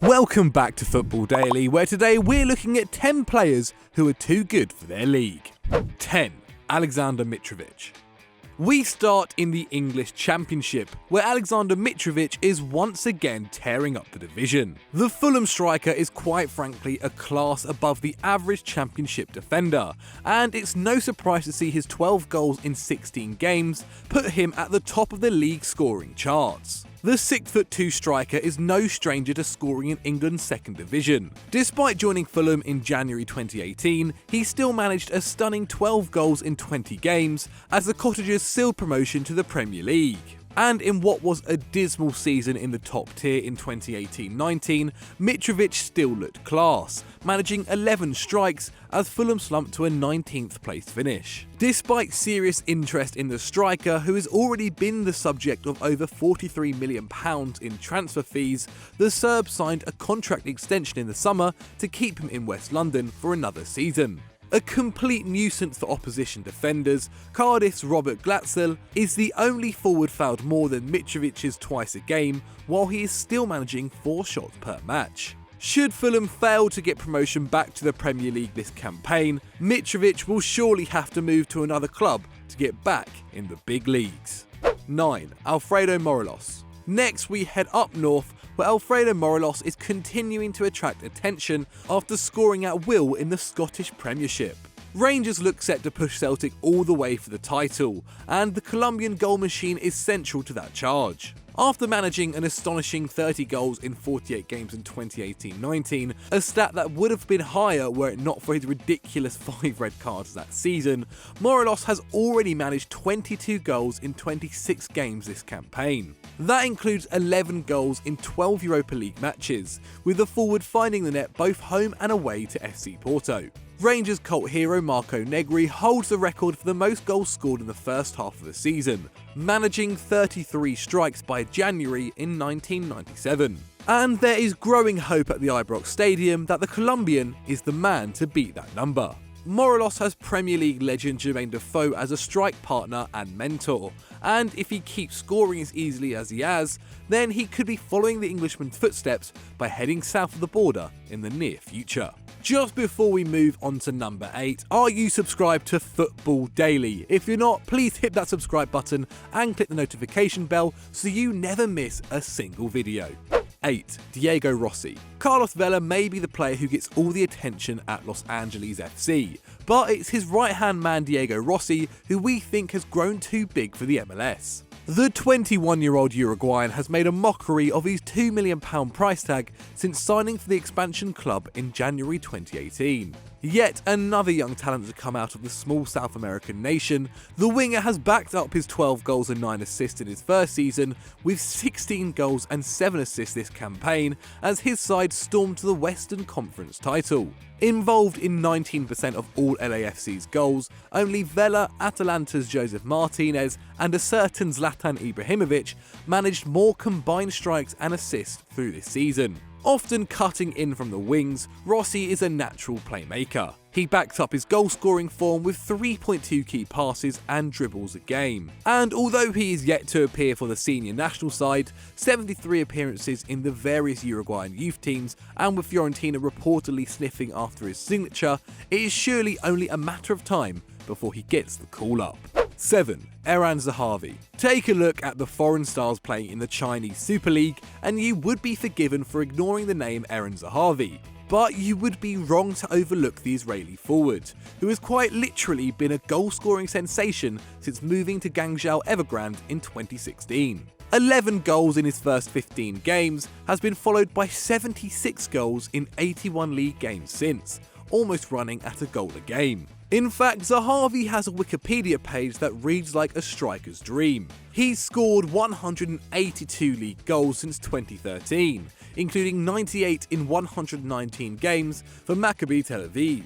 Welcome back to Football Daily, where today we're looking at 10 players who are too good for their league. 10. Alexander Mitrović. We start in the English Championship, where Alexander Mitrović is once again tearing up the division. The Fulham striker is quite frankly a class above the average Championship defender, and it's no surprise to see his 12 goals in 16 games put him at the top of the league scoring charts. The 6'2" striker is no stranger to scoring in England's second division. Despite joining Fulham in January 2018, he still managed a stunning 12 goals in 20 games as the Cottagers sealed promotion to the Premier League. And in what was a dismal season in the top tier in 2018-19, Mitrović still looked class, managing 11 strikes as Fulham slumped to a 19th place finish. Despite serious interest in the striker, who has already been the subject of over £43 million in transfer fees, the Serb signed a contract extension in the summer to keep him in West London for another season. A complete nuisance for opposition defenders, Cardiff's Robert Glatzel is the only forward fouled more than Mitrovic's twice a game, while he is still managing 4 shots per match. Should Fulham fail to get promotion back to the Premier League this campaign, Mitrović will surely have to move to another club to get back in the big leagues. 9. Alfredo Morelos. Next we head up north, where Alfredo Morelos is continuing to attract attention after scoring at will in the Scottish Premiership. Rangers look set to push Celtic all the way for the title, and the Colombian goal machine is central to that charge. After managing an astonishing 30 goals in 48 games in 2018-19, a stat that would have been higher were it not for his ridiculous 5 red cards that season, Morelos has already managed 22 goals in 26 games this campaign. That includes 11 goals in 12 Europa League matches, with the forward finding the net both home and away to FC Porto. Rangers cult hero Marco Negri holds the record for the most goals scored in the first half of the season, managing 33 strikes by January in 1997. And there is growing hope at the Ibrox Stadium that the Colombian is the man to beat that number. Morelos has Premier League legend Jermaine Defoe as a strike partner and mentor, and if he keeps scoring as easily as he has, then he could be following the Englishman's footsteps by heading south of the border in the near future. Just before we move on to number 8, are you subscribed to Football Daily? If you're not, please hit that subscribe button and click the notification bell so you never miss a single video. 8. Diego Rossi. Carlos Vela may be the player who gets all the attention at Los Angeles FC, but it's his right-hand man Diego Rossi who we think has grown too big for the MLS. The 21-year-old Uruguayan has made a mockery of his £2 million price tag since signing for the expansion club in January 2018. Yet another young talent to come out of the small South American nation, the winger has backed up his 12 goals and 9 assists in his first season with 16 goals and 7 assists this campaign as his side stormed to the Western Conference title. Involved in 19% of all LAFC's goals, only Vela, Atalanta's Joseph Martinez and a certain Zlatan Ibrahimović managed more combined strikes and assists through this season. Often cutting in from the wings, Rossi is a natural playmaker. He backed up his goal-scoring form with 3.2 key passes and dribbles a game. And although he is yet to appear for the senior national side, 73 appearances in the various Uruguayan youth teams, and with Fiorentina reportedly sniffing after his signature, it is surely only a matter of time before he gets the call-up. 7. Eran Zahavi. Take a look at the foreign stars playing in the Chinese Super League and you would be forgiven for ignoring the name Eran Zahavi. But you would be wrong to overlook the Israeli forward, who has quite literally been a goal-scoring sensation since moving to Guangzhou Evergrande in 2016. 11 goals in his first 15 games has been followed by 76 goals in 81 league games since, almost running at a goal a game. In fact, Zahavi has a Wikipedia page that reads like a striker's dream. He's scored 182 league goals since 2013, including 98 in 119 games for Maccabi Tel Aviv.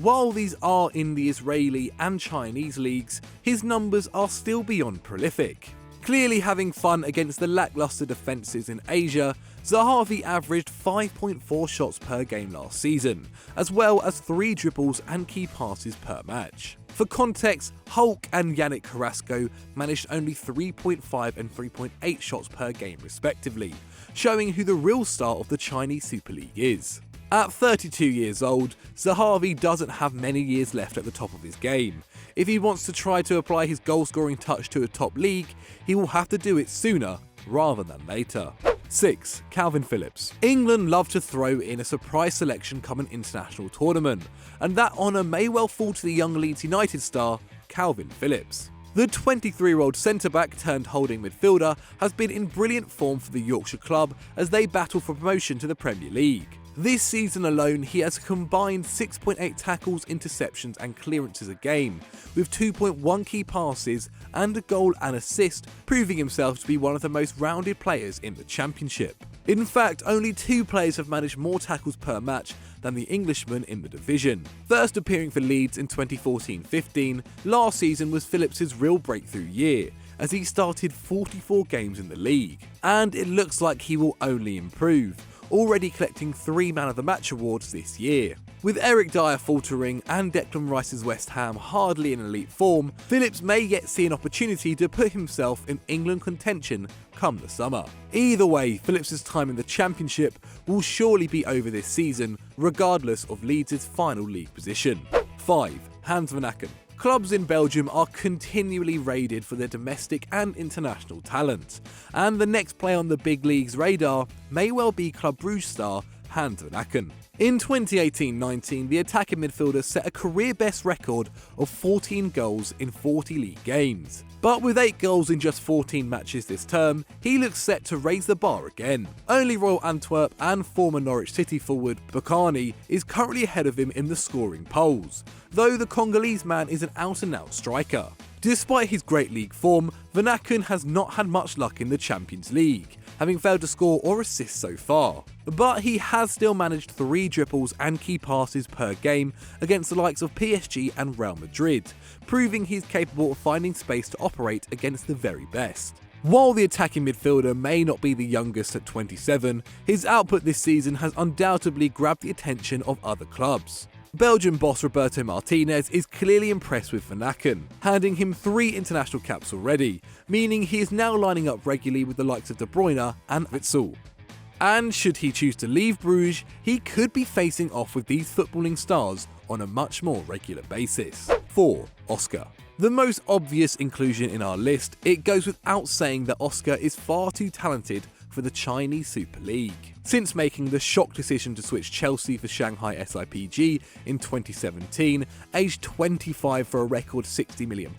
While these are in the Israeli and Chinese leagues, his numbers are still beyond prolific. Clearly having fun against the lackluster defences in Asia, Zahavi averaged 5.4 shots per game last season, as well as 3 dribbles and key passes per match. For context, Hulk and Yannick Carrasco managed only 3.5 and 3.8 shots per game respectively, showing who the real star of the Chinese Super League is. At 32 years old, Zahavi doesn't have many years left at the top of his game. If he wants to try to apply his goal-scoring touch to a top league, he will have to do it sooner rather than later. 6. Calvin Phillips. England love to throw in a surprise selection come an international tournament, and that honour may well fall to the young Leeds United star, Calvin Phillips. The 23-year-old centre-back turned holding midfielder has been in brilliant form for the Yorkshire club as they battle for promotion to the Premier League. This season alone, he has combined 6.8 tackles, interceptions and clearances a game, with 2.1 key passes and a goal and assist, proving himself to be one of the most rounded players in the Championship. In fact, only 2 players have managed more tackles per match than the Englishman in the division. First appearing for Leeds in 2014-15, last season was Phillips' real breakthrough year, as he started 44 games in the league. And it looks like he will only improve, already collecting 3 Man of the Match awards this year. With Eric Dyer faltering and Declan Rice's West Ham hardly in elite form, Phillips may yet see an opportunity to put himself in England contention come the summer. Either way, Phillips' time in the Championship will surely be over this season, regardless of Leeds' final league position. 5. Hans Vanaken. Clubs in Belgium are continually raided for their domestic and international talent, and the next player on the big league's radar may well be Club Brugge star Hans Vanaken. In 2018-19, the attacking midfielder set a career-best record of 14 goals in 40 league games. But with 8 goals in just 14 matches this term, he looks set to raise the bar again. Only Royal Antwerp and former Norwich City forward Bokani is currently ahead of him in the scoring polls, though the Congolese man is an out-and-out striker. Despite his great league form, Vanaken has not had much luck in the Champions League, having failed to score or assist so far. But he has still managed 3 dribbles and key passes per game against the likes of PSG and Real Madrid, proving he's capable of finding space to operate against the very best. While the attacking midfielder may not be the youngest at 27, his output this season has undoubtedly grabbed the attention of other clubs. Belgian boss Roberto Martinez is clearly impressed with Vanaken, handing him 3 international caps already, meaning he is now lining up regularly with the likes of De Bruyne and Witsel. And should he choose to leave Bruges, he could be facing off with these footballing stars on a much more regular basis. 4. Oscar. The most obvious inclusion in our list, it goes without saying that Oscar is far too talented for the Chinese Super League. Since making the shock decision to switch Chelsea for Shanghai SIPG in 2017, aged 25 for a record £60 million,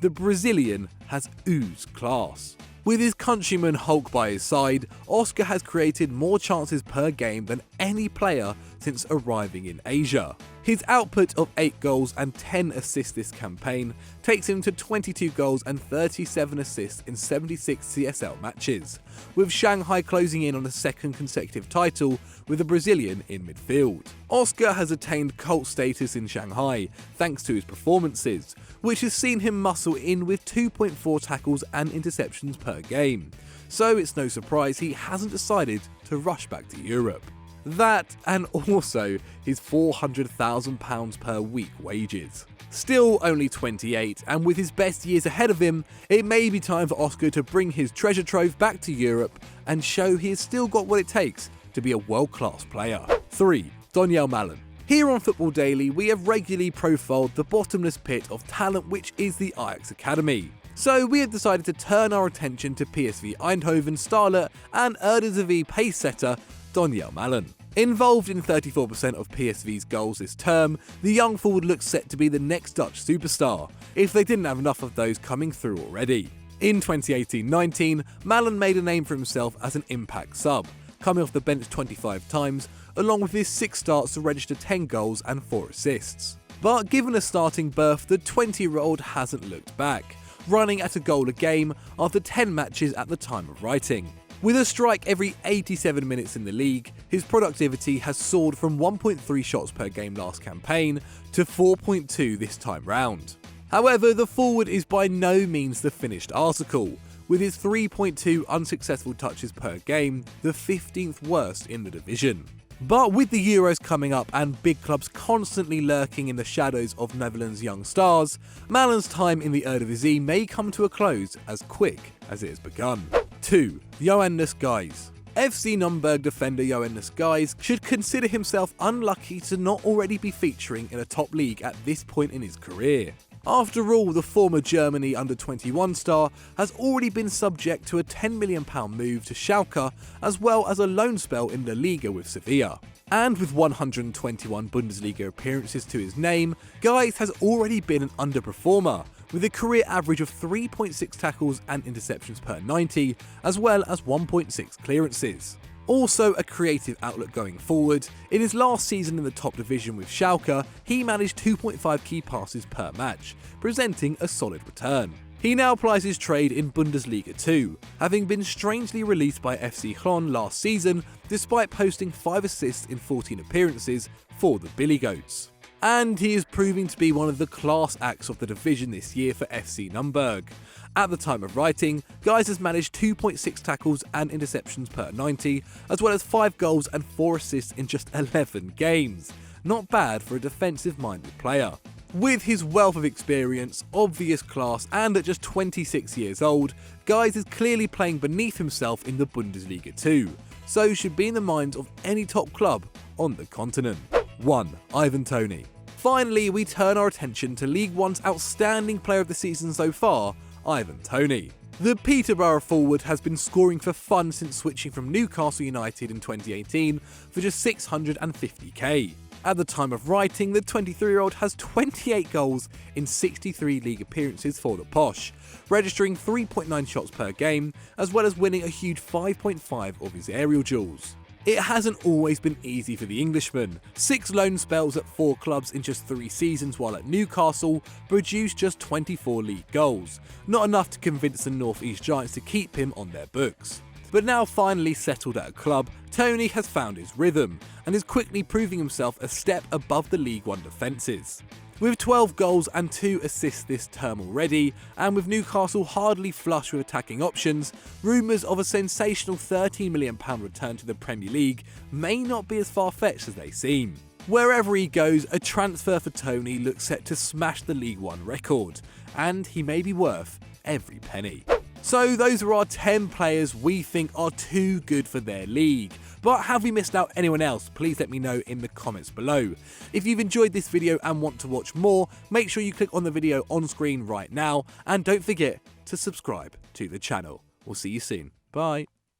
the Brazilian has oozed class. With his countryman Hulk by his side, Oscar has created more chances per game than any player since arriving in Asia. His output of 8 goals and 10 assists this campaign takes him to 22 goals and 37 assists in 76 CSL matches, with Shanghai closing in on a second consecutive title with a Brazilian in midfield. Oscar has attained cult status in Shanghai thanks to his performances, which has seen him muscle in with 2.4 tackles and interceptions per game, so it's no surprise he hasn't decided to rush back to Europe. That, and also his £400,000 per week wages. Still only 28, and with his best years ahead of him, it may be time for Oscar to bring his treasure trove back to Europe and show he has still got what it takes to be a world-class player. 3. Donyell Malen. Here on Football Daily, we have regularly profiled the bottomless pit of talent which is the Ajax Academy. So we have decided to turn our attention to PSV Eindhoven starlet and Eredivisie pace setter Donyell Malen. Involved in 34% of PSV's goals this term, the young forward looks set to be the next Dutch superstar, if they didn't have enough of those coming through already. In 2018-19, Malen made a name for himself as an impact sub, coming off the bench 25 times, along with his 6 starts to register 10 goals and 4 assists. But given a starting berth, the 20-year-old hasn't looked back, running at a goal a game after 10 matches at the time of writing. With a strike every 87 minutes in the league, his productivity has soared from 1.3 shots per game last campaign to 4.2 this time round. However, the forward is by no means the finished article, with his 3.2 unsuccessful touches per game, the 15th worst in the division. But with the Euros coming up and big clubs constantly lurking in the shadows of Netherlands' young stars, Malen's time in the Eredivisie may come to a close as quick as it has begun. 2. Johannes Guys. FC Nürnberg defender Johannes Guys should consider himself unlucky to not already be featuring in a top league at this point in his career. After all, the former Germany under-21 star has already been subject to a £10 million move to Schalke, as well as a loan spell in La Liga with Sevilla. And with 121 Bundesliga appearances to his name, Guys has already been an underperformer, with a career average of 3.6 tackles and interceptions per 90, as well as 1.6 clearances. Also a creative outlook going forward, in his last season in the top division with Schalke, he managed 2.5 key passes per match, presenting a solid return. He now plies his trade in Bundesliga 2, having been strangely released by FC Groningen last season despite posting 5 assists in 14 appearances for the Billy Goats. And he is proving to be one of the class acts of the division this year for FC Nürnberg. At the time of writing, Guys has managed 2.6 tackles and interceptions per 90, as well as 5 goals and 4 assists in just 11 games. Not bad for a defensive-minded player. With his wealth of experience, obvious class, and at just 26 years old, Guys is clearly playing beneath himself in the Bundesliga 2, so should be in the minds of any top club on the continent. 1. Ivan Toney. Finally, we turn our attention to League One's outstanding player of the season so far, Ivan Toney. The Peterborough forward has been scoring for fun since switching from Newcastle United in 2018 for just 650k. At the time of writing, the 23-year-old has 28 goals in 63 league appearances for the Posh, registering 3.9 shots per game, as well as winning a huge 5.5 of his aerial duels. It hasn't always been easy for the Englishman. 6 loan spells at 4 clubs in just 3 seasons while at Newcastle produced just 24 league goals, not enough to convince the North East Giants to keep him on their books. But now finally settled at a club, Toney has found his rhythm and is quickly proving himself a step above the League One defences. With 12 goals and 2 assists this term already, and with Newcastle hardly flush with attacking options, rumours of a sensational £13 million return to the Premier League may not be as far-fetched as they seem. Wherever he goes, a transfer for Toney looks set to smash the League One record, and he may be worth every penny. So those are our 10 players we think are too good for their league. But have we missed out anyone else? Please let me know in the comments below. If you've enjoyed this video and want to watch more, make sure you click on the video on screen right now, and don't forget to subscribe to the channel. We'll see you soon. Bye.